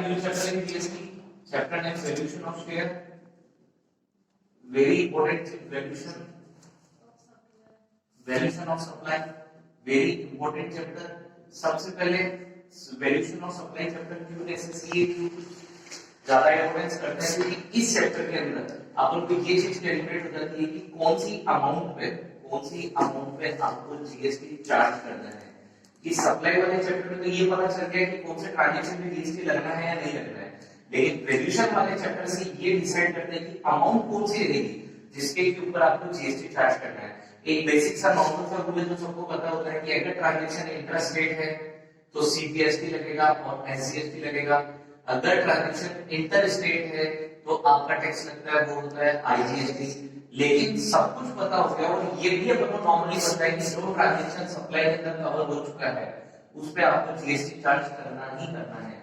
New chapter in GST, chapter name valuation of share, very important valuation of supply, very important chapter. सबसे पहले valuation of supply chapter क्यों SSC ज्यादा importance करता है, क्योंकि इस चैप्टर के अंदर अपन को ये चीज कैलकुलेट हो जाती है कि कौन सी अमाउंट पे आपको जीएसटी चार्ज करना है। कि सप्लाई वाले चैप्टर में तो ये पता चल गया कि कौन से ट्रांजैक्शन में जीएसटी लगना है या नहीं लगना है, लेकिन वैल्यूएशन वाले चैप्टर से ये डिसाइड करते हैं कि अमाउंट कौन सी रहेगी जिसके ऊपर आपको जीएसटी चार्ज करना है। एक बेसिक सा नॉर्मल सा रूल है जो सबको पता होता है कि अगर ट्रांजैक्शन इंट्रास्टेट है तो सीजीएसटी लगेगा और एसजीएसटी लगेगा। अगर ट्रांजैक्शन इंटर स्टेट है तो आपका टैक्स लगता है, वो होता है आईजीएसटी। लेकिन सब कुछ पता हो गया और ये भी अपन को नॉर्मली पता है कि जो ट्रांजैक्शन सप्लाई के अंदर कवर हो चुका है उस पे आपको जीएसटी चार्ज करना ही करना है।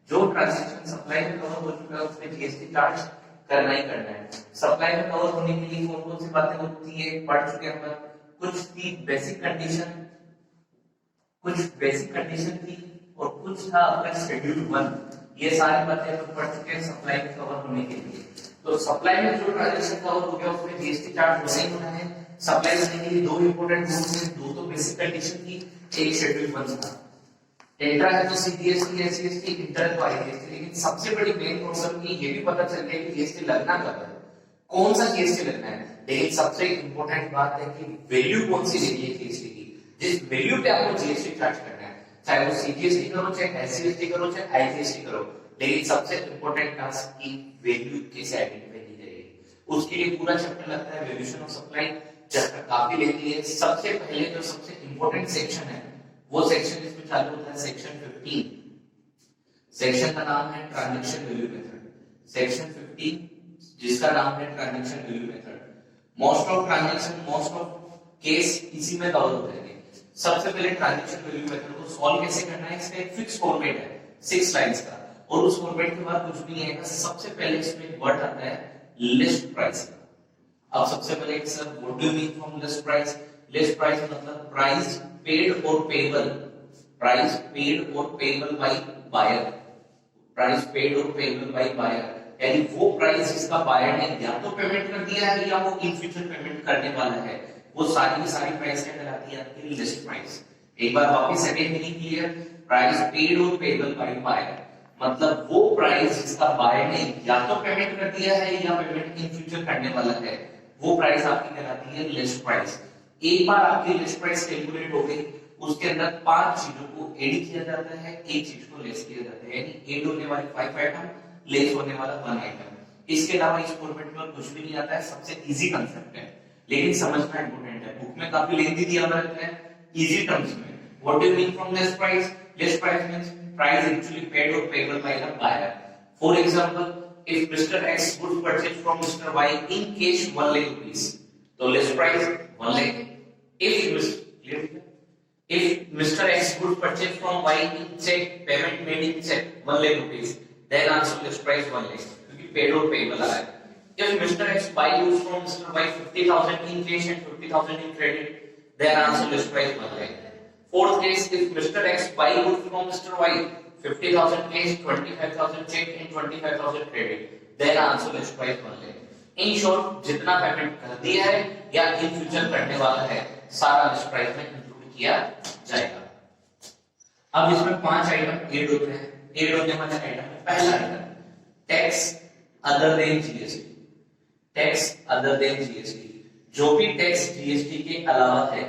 जो ट्रांजैक्शन सप्लाई में कवर हो चुका है उस पे जीएसटी चार्ज करना ही करना है। सप्लाई में कवर होने के लिए कौन कौन सी बातें होती है पढ़ चुके हैं अपन। कुछ थी बेसिक कंडीशन थी और कुछ था आपका शेड्यूल 1। ये सारी बातें अपन पढ़ चुके हैं सप्लाई में कवर होने के लिए। तो सप्लाई में जो ट्रांजैक्शन कवर हो गया उसमें जीएसटी चार्ज होना ही होना है। सप्लाई करने के लिए दो इंपॉर्टेंट रूल्स हैं, दो तो बेसिक कंडीशन थी, एक शेड्यूल 1 था। इंट्रा है तो सीजीएसटी एसजीएसटी, इंटर है तो आईजीएसटी। लेकिन सबसे बड़ी मेन प्रॉब्लम की ये भी पता चल गया कि जीएसटी लगना कब है, कौन सा जीएसटी लगना है। लेकिन सबसे इंपॉर्टेंट बात है कि वैल्यू कौन सी लेनी है जीएसटी की, जिस वैल्यू पे आपको जीएसटी चार्ज करना है, चाहे वो सीजीएसटी करो, चाहे एसजीएसटी करो, चाहे आईजीएसटी करो। लेकिन सबसे इंपॉर्टेंट टास्क की वैल्यू कैसे आइडेंटिफाई की जाएगी, उसके लिए पूरा चैप्टर लगता है वैल्यूएशन ऑफ सप्लाई। चैप्टर काफी लेती है। सबसे पहले जो सबसे इंपॉर्टेंट सेक्शन है वो सेक्शन इसमें चालू होता है सेक्शन 15। सेक्शन का नाम है ट्रांजैक्शन वैल्यू मेथड। सेक्शन 15 जिसका नाम है transaction value method. Most of case इसी में कवर हो जाएंगे। सबसे पहले ट्रांजैक्शन वैल्यू मेथड को सॉल्व कैसे करना है, इसका एक फिक्स फॉर्मेट है 6 लाइंस का, और उस फॉर्मेट के बाद कुछ भी नहीं आएगा। सबसे पहले इसमें एक वर्ड आता है लिस्ट प्राइस का। अब सबसे पहले sir what do you mean from list price? List price मतलब प्राइस पेड और पेएबल, प्राइस पेड और payable by buyer, price paid और पेएबल बाय बायर, यानी वो प्राइस जिसका बायर ने या तो पेमेंट कर दिया है या वो इन फ्यूचर पेमेंट करने वाला है, वो सारी की सारी प्राइस क्या कहलाती है आपकी लिस्ट प्राइस। एक बार वापस second meaning clear, price paid और पेएबल बाय बायर मतलब वो प्राइस जिसका बायर ने या तो पेमेंट कर दिया है या पेमेंट इन फ्यूचर करने वाला है, वो प्राइस आपकी कहलाती है लिस्ट प्राइस। एक बार आपकी लिस्ट प्राइस कैलकुलेट हो गई, उसके अंदर 5 चीजों को ऐड किया जाता है, एक चीज को लेस किया जाता है, यानी ऐड होने वाले 5 आइटम, लेस होने वाला 1 आइटम। इसके अलावा इस फॉर्मेट में कुछ भी नहीं आता है। सबसे इजी कांसेप्ट है लेकिन समझना इंपॉर्टेंट है। बुक में काफी लेंथी दिया हुआ रहता है, इजी टर्म्स में। What do you mean from list price? List price means price actually paid और payable by the buyer. For example, if Mr. X would purchase from Mr. Y in cash 1 lakh rupees, तो list price 1 lakh. If Mr. X would purchase from Y in check, payment made in check 1 lakh rupees, then also list price 1 lakh, क्योंकि paid और payable आ रहा है. If Mr. X buy goods from Mr. Y 50,000 in cash and 50,000 in credit, then also list price 1 lakh. Fourth case, if Mr. X buy goods from Mr. Y 50,000 cash, 25,000 check and 25,000 credit, then also list price 1 lakh. In short, जितना payment कर दिया है या in future करने वाला है, सारा list price में इंक्लूड किया जाएगा। अब इसमें 5 आइटम ऐड होते हैं। ऐड होने वाले आइटम में पहला item tax other than GST. Tax other than GST, जो भी टैक्स जीएसटी के अलावा है,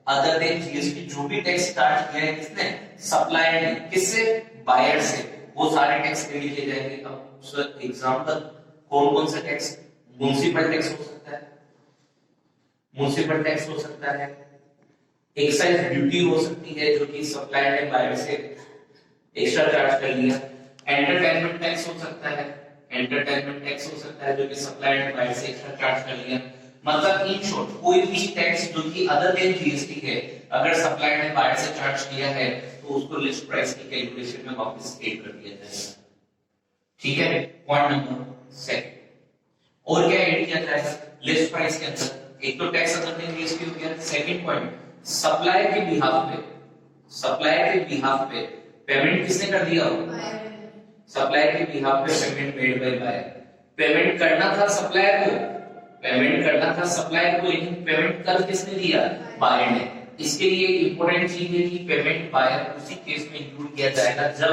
अदर देन जीएसटी जो भी टैक्स चार्ज किया है किसने? सप्लायर ने। किससे? बायर से। वो सारे टैक्स ऐड किए जाएंगे। अब सर एग्जांपल कौन कौन सा टैक्स? म्युनिसिपल टैक्स हो सकता है, म्युनिसिपल टैक्स हो सकता है, एक्साइज ड्यूटी हो सकती है जो कि सप्लायर ने बायर से एक्स्ट्रा चार्ज कर लिया, एंटरटेनमेंट टैक्स हो सकता है, एंटरटेनमेंट टैक्स हो सकता है जो कि सप्लायर ने बायर से एक्स्ट्रा चार्ज कर लिया। मतलब इन शॉर्ट कोई भी टैक्स जो कि अदर देन जीएसटी है, अगर सप्लायर ने बायर से चार्ज किया है तो उसको लिस्ट प्राइस की कैलकुलेशन में वापस ऐड कर दिया जाएगा। ठीक है, पॉइंट नंबर सेकंड। और क्या ऐड किया जाएगा लिस्ट प्राइस के अंदर? एक तो टैक्स अदर देन जीएसटी हो गया। सेकंड पॉइंट, सप्लायर के बिहाफ पे पेमेंट किसने कर दिया हो? सप्लायर के बिहाफ पे payment made by buyer. Payment करना था सप्लायर को, पेमेंट करना था सप्लायर को, लेकिन पेमेंट कर किसने दिया? बायर ने। इसके लिए इंपॉर्टेंट चीज है कि पेमेंट बायर उसी केस में इंक्लूड किया जाएगा जब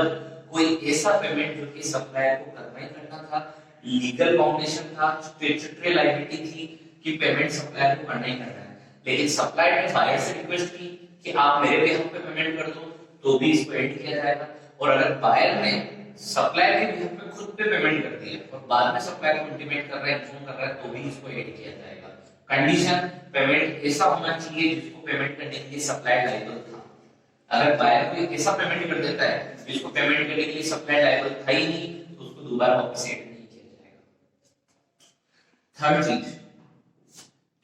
कोई ऐसा पेमेंट जो कि सप्लायर को करना ही करना था, लीगल फाउंडेशन था, स्टैट्यूटरी लायबिलिटी थी कि पेमेंट सप्लायर को करना ही करना है, लेकिन सप्लायर ने बायर से रिक्वेस्ट की कि आप मेरे बिहाफ पे पेमेंट कर दो, तो भी इसको एड किया जाएगा। और अगर बायर ने सप्लायर के बिहाफ पे खुद पे पेमेंट कर दी है और बाद में सप्लायर को इंटीमेट कर रहा है, इन्फॉर्म कर रहा है, तो भी इसको ऐड किया जाएगा। कंडीशन, पेमेंट ऐसा होना चाहिए जिसको पेमेंट करने के लिए सप्लायर लायबल था। अगर बायर कोई ऐसा पेमेंट कर देता है जिसको पेमेंट करने के लिए सप्लायर लायबल था ही नहीं, तो उसको दोबारा वापस ऐड नहीं किया जाएगा। थर्ड चीज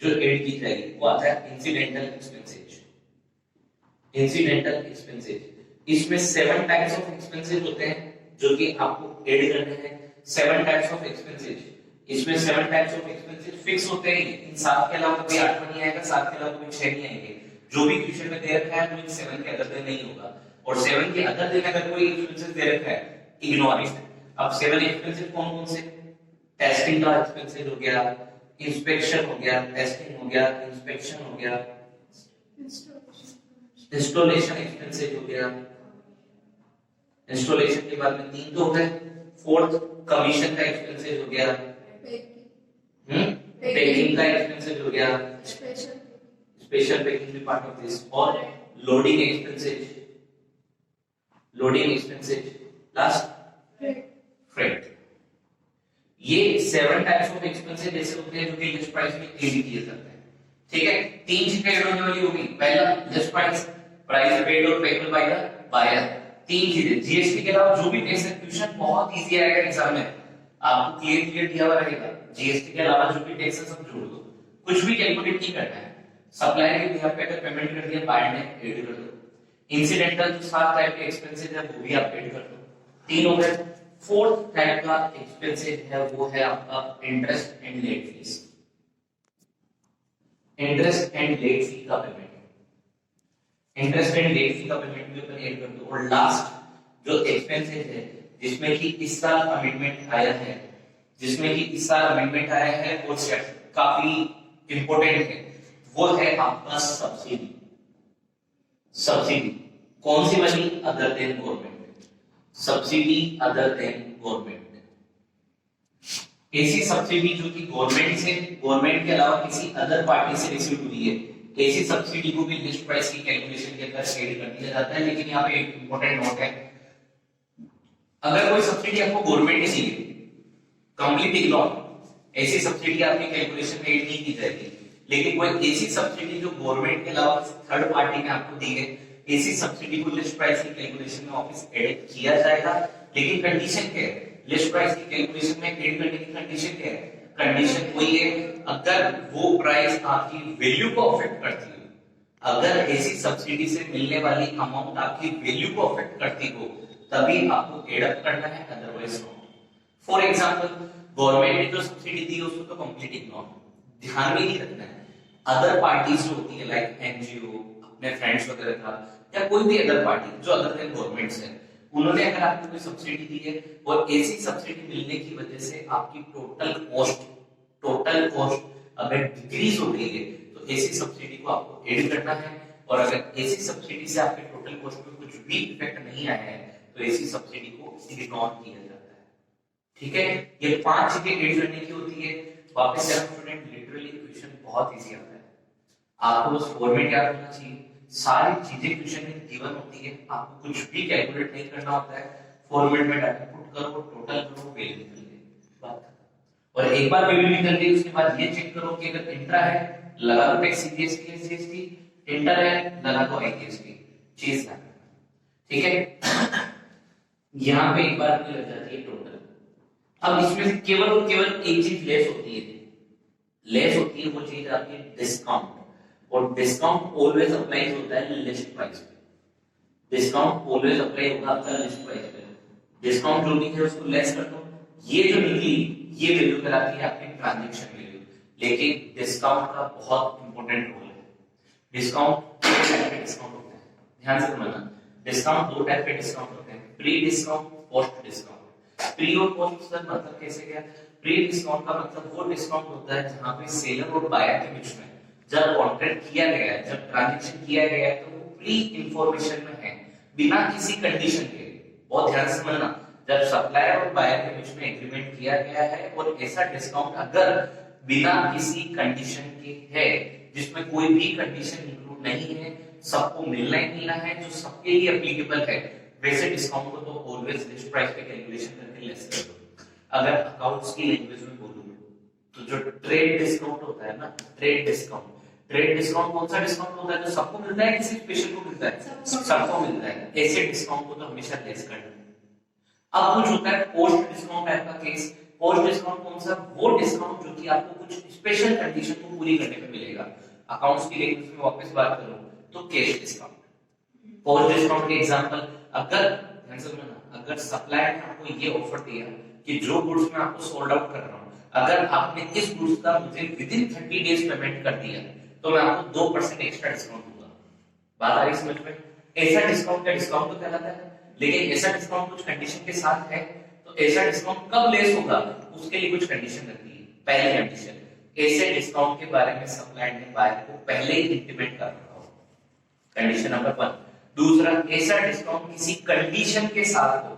जो ऐड की जाएगी वो आता है इंसिडेंटल एक्सपेंसेस। इंसिडेंटल एक्सपेंसेस, इसमें 7 टाइप्स ऑफ एक्सपेंसेस होते हैं जो कि आपको ऐड करने हैं। 7 टाइप्स ऑफ एक्सपेंसेस, इसमें 7 टाइप्स ऑफ एक्सपेंसेस फिक्स होते हैं। इन 7 के अलावा कोई 8 नहीं आएगा, 7 के अलावा कोई 6 नहीं आएंगे। जो भी क्वेश्चन में दे रखा है वो इन 7 के अदर दिन नहीं होगा, और 7 के अदर दिन अगर कोई एक्सपेंसेस दे रखा है, इग्नोर इट। अब 7 एक्सपेंसेस कौन कौन से? टेस्टिंग का एक्सपेंसेस हो गया, इंस्पेक्शन हो गया, टेस्टिंग हो गया, इंस्पेक्शन हो गया, इंस्टॉलेशन एक्सपेंसेस हो गया। इंस्टॉलेशन के बाद में 3 तो हो गए। फोर्थ, कमीशन का एक्सपेंसेस हो गया, पैकिंग का एक्सपेंसेस हो गया, स्पेशल पैकिंग भी पार्ट ऑफ दिस, और loading expenses, loading expenses, last freight. ये 7 टाइप्स ऑफ एक्सपेंसेस जैसे होते हैं जो कि लिस्ट प्राइस में ऐड किए जाते हैं। ठीक है, 3 चीजें ऐड होने वाली होगी। पहला लिस्ट प्राइस, प्राइस पेड और पेबल बाय द बायर। 3 चीजें। जीएसटी के अलावा जो भी टैक्स है, क्वेश्चन बहुत इजी आएगा एग्जाम में, आपको क्लियर दिया हुआ रहेगा। जीएसटी के अलावा जो भी टैक्स है सब जोड़ दो, कुछ भी कैलकुलेट नहीं करना है। सप्लायर के बिहाफ पे अगर पेमेंट कर दिया बायर ने, ऐड कर दो। इंसिडेंटल जो 7 टाइप के एक्सपेंसेस है वो भी आप ऐड कर दो। 3 हो गए। फोर्थ टाइप का एक्सपेंसेस है वो है आपका interest and late fees. Interest and late fee का payment, interest and late fee का पेमेंट भी अपन ऐड कर दो। और लास्ट जो एक्सपेंसेस है जिसमें कि इस साल अमेंडमेंट आया है, जिसमें कि इस साल अमेंडमेंट आया है वो काफी इंपॉर्टेंट है, वो है आपका सब्सिडी। सब्सिडी कौन सी बनी? Other than government. Subsidy other than government, ऐसी सब्सिडी जो कि गवर्नमेंट से, गवर्नमेंट के अलावा किसी अदर पार्टी से रिसीव हुई है, ऐसी सब्सिडी को भी लिस्ट प्राइस की कैलकुलेशन के अंदर ऐड कर दिया जाता है। लेकिन यहाँ पे एक इंपॉर्टेंट नोट है, अगर कोई सब्सिडी आपको गवर्नमेंट ने दी है, कंप्लीट इग्नोर, ऐसी सब्सिडी आपकी कैलकुलेशन में ऐड नहीं की जाएगी। लेकिन कोई ऐसी सब्सिडी जो गवर्नमेंट के अलावा थर्ड पार्टी ने आपको दी है, ऐसी सब्सिडी को लिस्ट प्राइस की कैलकुलेशन में वापस ऐड किया जाएगा। लेकिन कंडीशन क्या है? लिस्ट प्राइस की कैलकुलेशन में ऐड करने की कंडीशन क्या है? कंडीशन वही है, अगर वो प्राइस आपकी वैल्यू को अफेक्ट करती हो, अगर ऐसी सब्सिडी से मिलने वाली अमाउंट आपकी वैल्यू को अफेक्ट करती हो, तभी आपको एड अप करना है, otherwise not. For example, government ने जो सब्सिडी दी है उसको तो कंप्लीट इग्नोर, ध्यान में नहीं रखना है। अदर पार्टीज जो होती है लाइक एनजीओ, अपने फ्रेंड्स वगैरह का, या कोई भी अदर पार्टी जो अदर देन गवर्नमेंट है, उन्होंने अगर आपको कोई सब्सिडी दी है और ऐसी सब्सिडी मिलने की वजह से आपकी टोटल कॉस्ट अगर डिक्रीज हो गई है, तो ऐसी सब्सिडी को आपको ऐड करना है। और अगर ऐसी सब्सिडी से आपके टोटल कॉस्ट पे कुछ भी इफेक्ट नहीं आया है, तो ऐसी सब्सिडी को इग्नोर किया जाता है। ठीक है, ये 5 चीजें ऐड करने की होती है। वापस से स्टूडेंट, लिटरली क्वेश्चन बहुत इजी आता है, आपको बस फॉर्मेट याद होना चाहिए। सारी चीजें क्वेश्चन में गिवन होती है, आपको कुछ भी कैलकुलेट नहीं करना होता है, फॉर्मेट में डाटा पुट करो, टोटल करो, वैल्यू निकल गई, बात। और एक बार वैल्यू निकल गई उसके बाद ये चेक करो कि अगर इंट्रा है लगा दो टैक्स जीएसटी एसजीएसटी, इंटर है लगा दो आईजीएसटी, चीज ना। ठीक है, यहां पे एक बार लग जाती है टोटल। अब इसमें से केवल और केवल एक चीज लेस होती है, लेस होती है वो चीज आपकी डिस्काउंट। और डिस्काउंट ऑलवेज अप्लाई होता है लिस्ट प्राइस पे, डिस्काउंट ऑलवेज अप्लाई होगा आपका लिस्ट प्राइस पे। डिस्काउंट जो भी है उसको लेस कर दो, ये जो निकली ये वैल्यू कराती है आपकी ट्रांजैक्शन वैल्यू। लेकिन डिस्काउंट का बहुत इंपॉर्टेंट रोल है। डिस्काउंट दो टाइप के डिस्काउंट होते हैं, ध्यान से समझना। डिस्काउंट दो टाइप के डिस्काउंट होते हैं, pre discount, post discount. Pre और पोस्ट सर मतलब कैसे क्या? प्री डिस्काउंट का मतलब वो डिस्काउंट होता है जहां पे सेलर और बायर के बीच में जब कॉन्ट्रैक्ट किया गया है, जब ट्रांजैक्शन किया गया है, तो वो प्री इंफॉर्मेशन में है, बिना किसी कंडीशन के। बहुत ध्यान से समझना, जब सप्लायर और बायर के बीच में एग्रीमेंट किया गया है और ऐसा डिस्काउंट अगर बिना किसी कंडीशन के है, जिसमें कोई भी कंडीशन इंक्लूड नहीं है, सबको मिलना ही मिलना है, जो सबके लिए एप्लीकेबल है, वैसे डिस्काउंट को तो ऑलवेज लिस्ट प्राइस पे कैलकुलेशन करके लेस कर दो। अगर अकाउंट्स की लैंग्वेज में बोलूं तो जो ट्रेड डिस्काउंट होता है ना, ट्रेड डिस्काउंट कौन सा डिस्काउंट होता है? जो सबको मिलता है, किसी स्पेशल को मिलता है? सबको मिलता है। ऐसे डिस्काउंट को तो हमेशा लेस करना है। अब कुछ होता है पोस्ट डिस्काउंट टाइप का केस। पोस्ट डिस्काउंट कौन सा? वो डिस्काउंट जो कि आपको कुछ स्पेशल कंडीशन को पूरी करने पे मिलेगा। अकाउंट्स की लैंग्वेज में वापस बात करूं तो कैश डिस्काउंट। पोस्ट डिस्काउंट के एग्जांपल, अगर ध्यान से सुनना, अगर सप्लायर ने आपको ये ऑफर दिया कि जो गुड्स मैं आपको सोल्ड आउट कर रहा हूं, अगर आपने इस गुड्स का मुझे विद इन 30 डेज पेमेंट कर दिया तो मैं आपको 2% एक्स्ट्रा डिस्काउंट दूंगा। बात आ रही समझ में? ऐसा डिस्काउंट का डिस्काउंट तो कहलाता है, लेकिन ऐसा डिस्काउंट कुछ कंडीशन के साथ है। तो ऐसा डिस्काउंट कब लेस होगा, उसके लिए कुछ कंडीशन रखी है। पहली कंडीशन, ऐसे डिस्काउंट के बारे में सप्लायर ने बायर को पहले ही इंटीमेट कर रखा हो, कंडीशन नंबर 1। दूसरा, ऐसा डिस्काउंट किसी कंडीशन के साथ हो,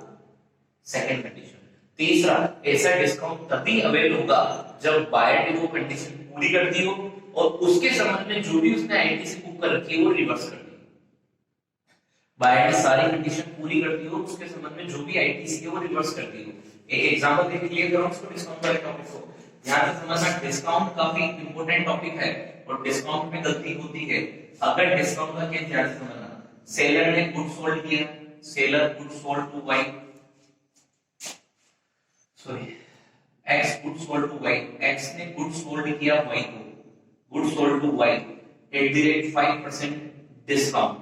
सेकंड कंडीशन। तीसरा, ऐसा डिस्काउंट तभी अवेल होगा जब बायर ने वो कंडीशन पूरी कर दी हो और उसके संबंध में जो भी उसने आईटीसी बुक कर रखी है वो रिवर्स कर दी। बायर ने सारी कंडीशन पूरी कर दी हो, उसके संबंध में जो भी आईटीसी है वो रिवर्स कर दी हो। एक एग्जांपल देख क्लियर करो इसको, डिस्काउंट वाले टॉपिक को ध्यान से समझना। डिस्काउंट काफी इंपॉर्टेंट टॉपिक है और डिस्काउंट में गलती होती है। अगर डिस्काउंट का केस ध्यान से समझना, सेलर ने गुड सोल्ड किया, seller good sold to Y, sorry X good sold to Y, X ने गुड सोल्ड किया वाई को, good sold to Y at the rate 5% discount.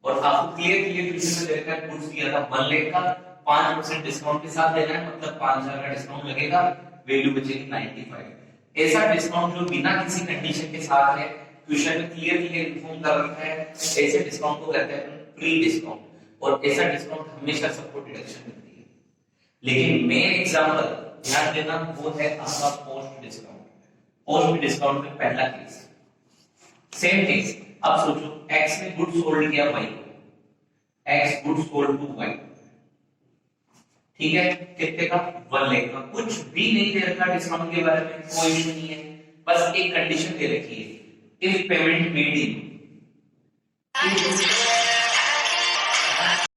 और आपको क्लियर में दे रखा है गुड्स दिया था 1 लाख का, 5% डिस्काउंट के साथ देना है, मतलब 5000 का डिस्काउंट लगेगा, वैल्यू बचेगी 95। ऐसा डिस्काउंट जो बिना किसी कंडीशन के साथ है, क्वेश्चन में क्लियर इन्फॉर्म कर रखा है, ऐसे डिस्काउंट को कहते हैं प्री डिस्काउंट। और ऐसा डिस्काउंट हमेशा सबको डिडक्शन मिलती है। लेकिन मेन एग्जांपल ध्यान देना वो है आपका पोस्ट डिस्काउंट। पोस्ट डिस्काउंट में पहला केस, सेम केस। अब सोचो x ने गुड सोल्ड किया y को, x good sold to y, ठीक है, कितने का? 1 लाख का। कुछ भी नहीं दे रखा डिस्काउंट के बारे में, कोई इशू नहीं है, बस एक कंडीशन दे रखी है, इफ पेमेंट मेड इन